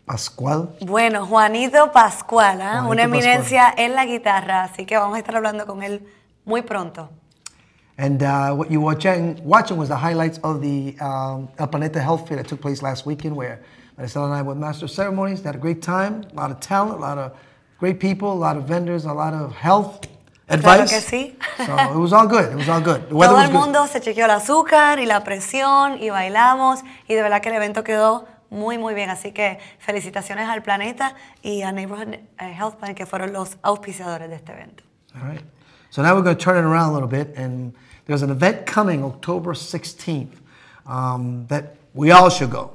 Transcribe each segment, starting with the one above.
Pascual. Bueno, Juanito Pascual, Juanito una eminencia Pascual. en la guitarra, así que vamos a estar hablando con él muy pronto. And what you were watching was the highlights of the El Planeta Health Fair that took place last weekend, where Maricela and I were Master of Ceremonies. They had a great time, a lot of talent, a lot of great people, a lot of vendors, a lot of health advice. Claro que sí. So it was all good. It was all good. The weather Todo was el good. mundo se chequeó el azúcar y la presión y bailamos y de verdad que el evento quedó muy muy bien, así que felicitaciones al Planeta y a Neighborhood Health Plan, que fueron los auspiciadores de este evento. All right. So now we're going to turn it around a little bit, and there's an event coming October 16th that we all should go.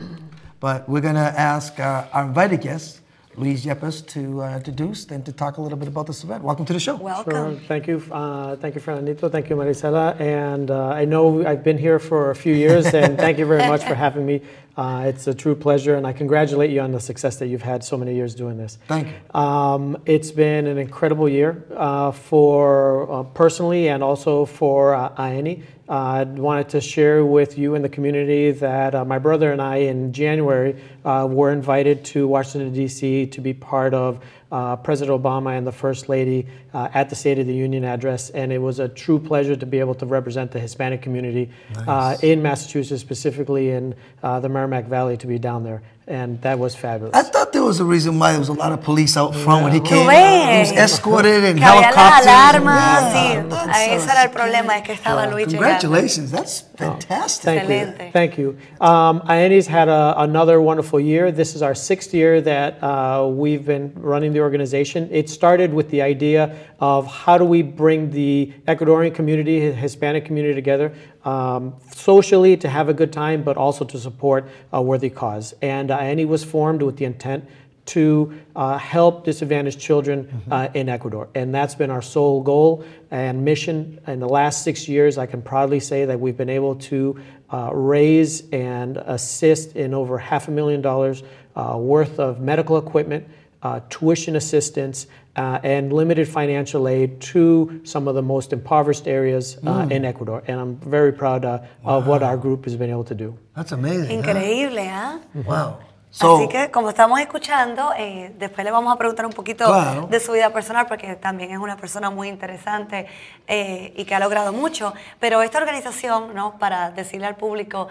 But we're going to ask our invited guest, Luis Yepez, to introduce and to talk a little bit about this event. Welcome to the show. Welcome. Sure. Thank you, Fernandito. Thank you, Maricela. And I know I've been here for a few years, and thank you very much for having me. It's a true pleasure, and I congratulate you on the success that you've had so many years doing this. Thank you. It's been an incredible year for personally and also for IANI. I wanted to share with you and the community that my brother and I in January were invited to Washington, D.C. to be part of President Obama and the First Lady at the State of the Union address, and it was a true pleasure to be able to represent the Hispanic community in Massachusetts, specifically in the Merrimack Valley, to be down there, and that was fabulous. I thought there was a reason why there was a lot of police out front when he came. ves? He was escorted in Que había las helicopters. alarmas, sí. That's Ese era el problema, es que estaba Luis llegando. Congratulations, that's fantastic. Thank Excelente. you. Thank you. IANI's had another wonderful year. This is our 6th year that we've been running the organization. It started with the idea of how do we bring the Ecuadorian community, Hispanic community together socially to have a good time, but also to support a worthy cause. And IANI was formed with the intent to help disadvantaged children in Ecuador. And that's been our sole goal and mission. In the last 6 years, I can proudly say that we've been able to raise and assist in over $500,000 worth of medical equipment, tuition assistance, and limited financial aid to some of the most impoverished areas in Ecuador. And I'm very proud of what our group has been able to do. That's amazing. Increíble, ¿ah? Wow. Así que, como estamos escuchando, después le vamos a preguntar un poquito Claro. de su vida personal, porque también es una persona muy interesante y que ha logrado mucho. Pero esta organización, ¿no? Para decirle al público,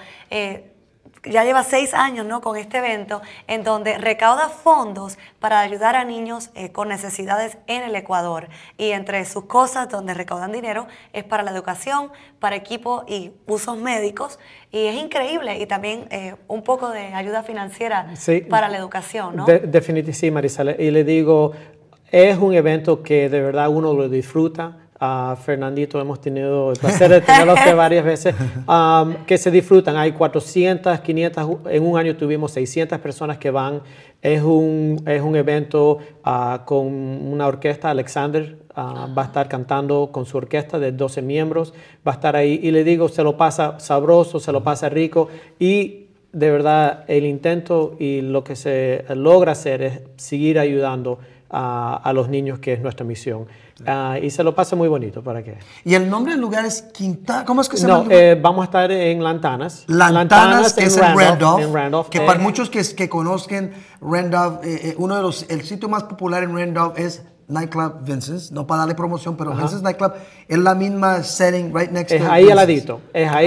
ya lleva 6 años, ¿no? Con este evento, en donde recauda fondos para ayudar a niños con necesidades en el Ecuador. Y entre sus cosas donde recaudan dinero es para la educación, para equipo y usos médicos. Y es increíble. Y también un poco de ayuda financiera para la educación, ¿no? Definitivamente sí, Marisela. Y le digo, es un evento que de verdad uno lo disfruta. Fernandito, hemos tenido el placer de tenerlo varias veces, que se disfrutan. Hay 400, 500, en un año tuvimos 600 personas que van. Es un evento con una orquesta. Alexander va a estar cantando con su orquesta de 12 miembros, va a estar ahí y le digo, se lo pasa sabroso, se lo pasa rico y de verdad el intento y lo que se logra hacer es seguir ayudando a los niños, que es nuestra misión. Y se lo pasa muy bonito, ¿para qué? ¿Y el nombre del lugar es Quinta? ¿Cómo es que se llama? No, vamos a estar en Lantanas. Lantanas, que es en Randolph. Que para muchos que conozcan Randolph, el sitio más popular en Randolph es Nightclub Vincent's, no para darle promoción, pero Vincent's Nightclub es la misma setting right next to Es ahí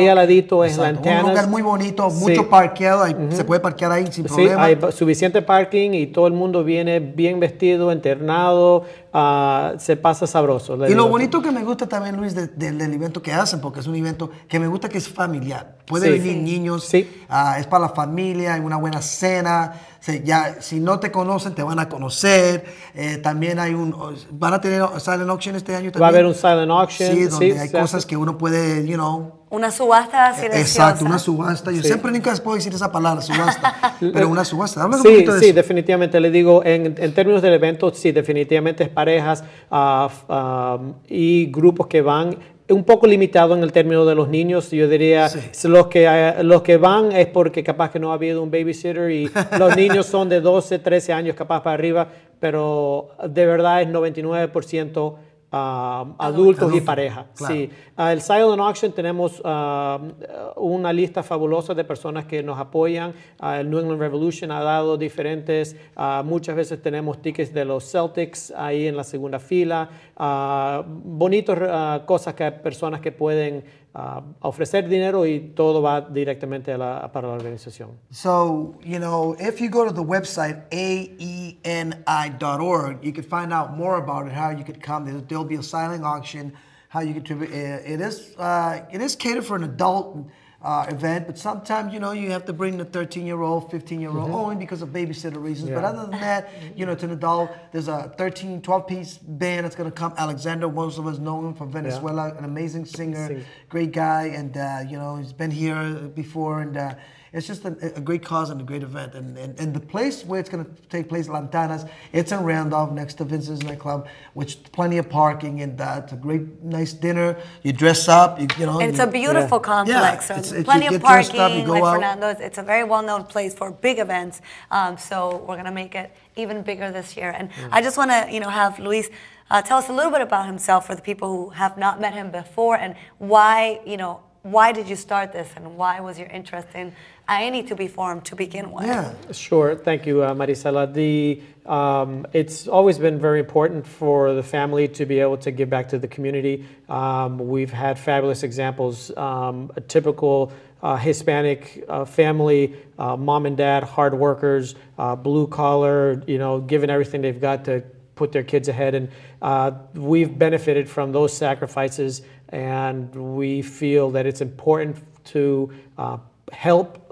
al ladito, es Lantanas. Un lugar muy bonito, mucho parqueado, se puede parquear ahí sin problema. Sí, hay suficiente parking y todo el mundo viene bien vestido, internado, se pasa sabroso. Y lo bonito que me gusta también, Luis, del evento que hacen, porque es un evento que me gusta que es familiar. Puede venir niños, es para la familia, hay una buena cena. Ya, si no te conocen, te van a conocer. También van a tener silent auction este año también. Va a haber un silent auction. Sí, donde hay cosas que uno puede, Una subasta silenciosa. Exacto, una subasta. Yo siempre nunca puedo decir esa palabra, subasta. Pero una subasta. Háblame un poquito de eso. Sí, definitivamente. Le digo, en términos del evento, sí, definitivamente es parejas y grupos que van. Un poco limitado en el término de los niños, yo diría, los que van es porque capaz que no ha habido un babysitter y los niños son de 12, 13 años capaz para arriba, pero de verdad es 99% adultos y pareja. Claro. Sí. El Silent Auction tenemos una lista fabulosa de personas que nos apoyan. El New England Revolution ha dado diferentes, muchas veces tenemos tickets de los Celtics ahí en la segunda fila. Bonitos cosas que hay personas que pueden ofrecer dinero y todo va directamente para la organización. So, you know, if you go to the website aeni.org, you can find out more about it, how you could come. There'll be a silent auction, how you contribute. It is catered for an adult event, but sometimes, you know, you have to bring the 13-year-old, 15-year-old, only because of babysitter reasons. Yeah. But other than that, you know, it's an adult. There's a 12-piece band that's going to come. Alexander, most of us know him from Venezuela, an amazing singer, great guy, and, you know, he's been here before, and it's just a great cause and a great event. And the place where it's going to take place, Lantanas, it's in Randolph next to Vincent's nightclub, which plenty of parking, and it's a great, nice dinner. You dress up, you know. And it's a beautiful complex. Yeah, so plenty of parking, like Fernando. It's a very well-known place for big events. So we're going to make it even bigger this year. And I just want to, you know, have Luis tell us a little bit about himself for the people who have not met him before, and why, you know, why did you start this, and why was your interest in AENI to be formed to begin with? Yeah, sure. Thank you, Marisela. It's always been very important for the family to be able to give back to the community. We've had fabulous examples. A typical Hispanic family, mom and dad, hard workers, blue collar, you know, giving everything they've got to put their kids ahead. And we've benefited from those sacrifices, and we feel that it's important to help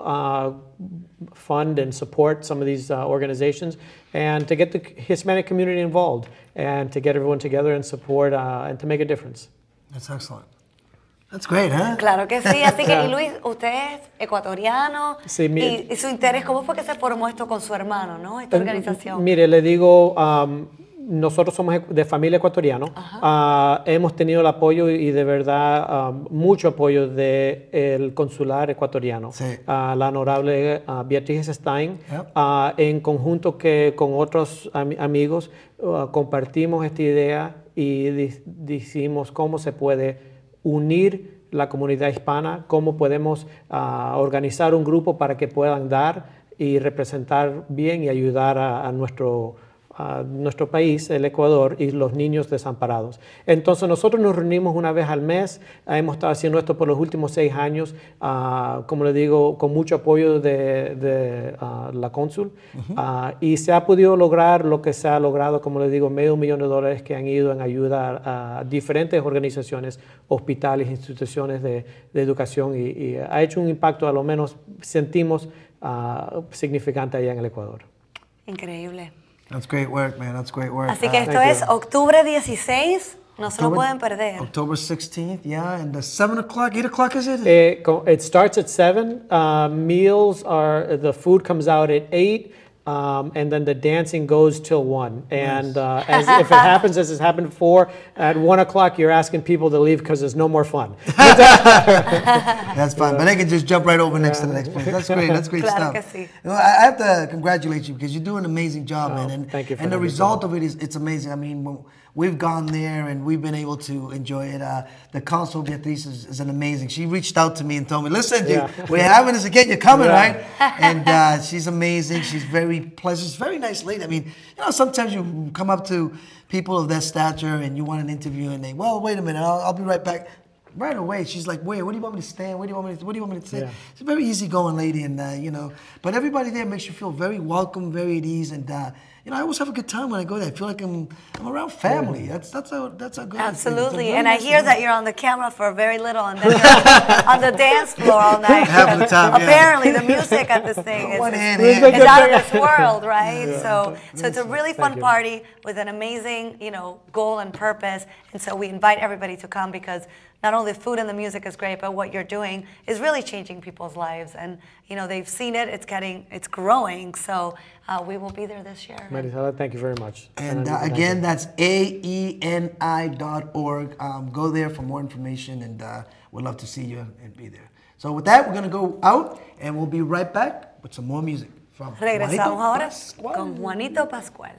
fund and support some of these organizations, and to get the Hispanic community involved, and to get everyone together and support and to make a difference. That's excellent. That's great, huh? Claro que sí. Así que, y Luis, usted es ecuatoriano, sí, y su interés, ¿cómo fue que se formó esto con su hermano, no? Esta organización. Mire, le digo, nosotros somos de familia ecuatoriana. Hemos tenido el apoyo y de verdad mucho apoyo del consular ecuatoriano. Sí. La honorable Beatriz Stein, en conjunto con otros amigos, compartimos esta idea y decimos cómo se puede unir la comunidad hispana, cómo podemos organizar un grupo para que puedan dar y representar bien y ayudar a nuestro país, el Ecuador, y los niños desamparados. Entonces nosotros nos reunimos una vez al mes. Hemos estado haciendo esto por los últimos 6 años, como le digo, con mucho apoyo de la cónsul, y se ha podido lograr lo que se ha logrado, como le digo, $500,000 que han ido en ayuda a diferentes organizaciones, hospitales, instituciones de educación, y ha hecho un impacto, a lo menos sentimos, significante allá en el Ecuador. Increíble. That's great work, man. That's great work. Así que esto es octubre 16. No se lo pueden perder. October 16th, yeah. And the 7 o'clock, 8 o'clock, is it? It starts at 7. Meals the food comes out at 8. And then the dancing goes till 1. And if it happens as has happened before, at 1 o'clock you're asking people to leave because there's no more fun. That's fine, but they can just jump right over next to the next place. That's great. That's great Claro stuff. que sí. You know, I have to congratulate you because you do an amazing job, man. And, thank you for and the having me. result of it it's amazing. I mean, we've gone there and we've been able to enjoy it. The consul Beatriz is an amazing. She reached out to me and told me, listen, dude, we're having this again. You're coming, right? And she's amazing. She's very pleasant. She's a very nice lady. I mean, you know, sometimes you come up to people of that stature and you want an interview and they, well, wait a minute, I'll be right back. Right away, she's like, wait, what do you want me to stand? What do you want me to say? Yeah. She's a very easygoing lady, and you know, but everybody there makes you feel very welcome, very at ease, and you know, I always have a good time when I go there. I feel like I'm around family. That's a good. Absolutely, and I hear that you're on the camera for very little, and then you're on the dance floor all night. Half the time, apparently, the music at this thing is out of this world, right? Yeah. So it's a really fun party with an amazing, you know, goal and purpose, and so we invite everybody to come because not only the food and the music is great, but what you're doing is really changing people's lives. And, you know, they've seen it, it's growing. So we will be there this year. Marisela, thank you very much. And again, that's aeni.org. Go there for more information, and we'd love to see you and be there. So with that, we're going to go out, and we'll be right back with some more music from Regresamos ahora con Juanito Pascual.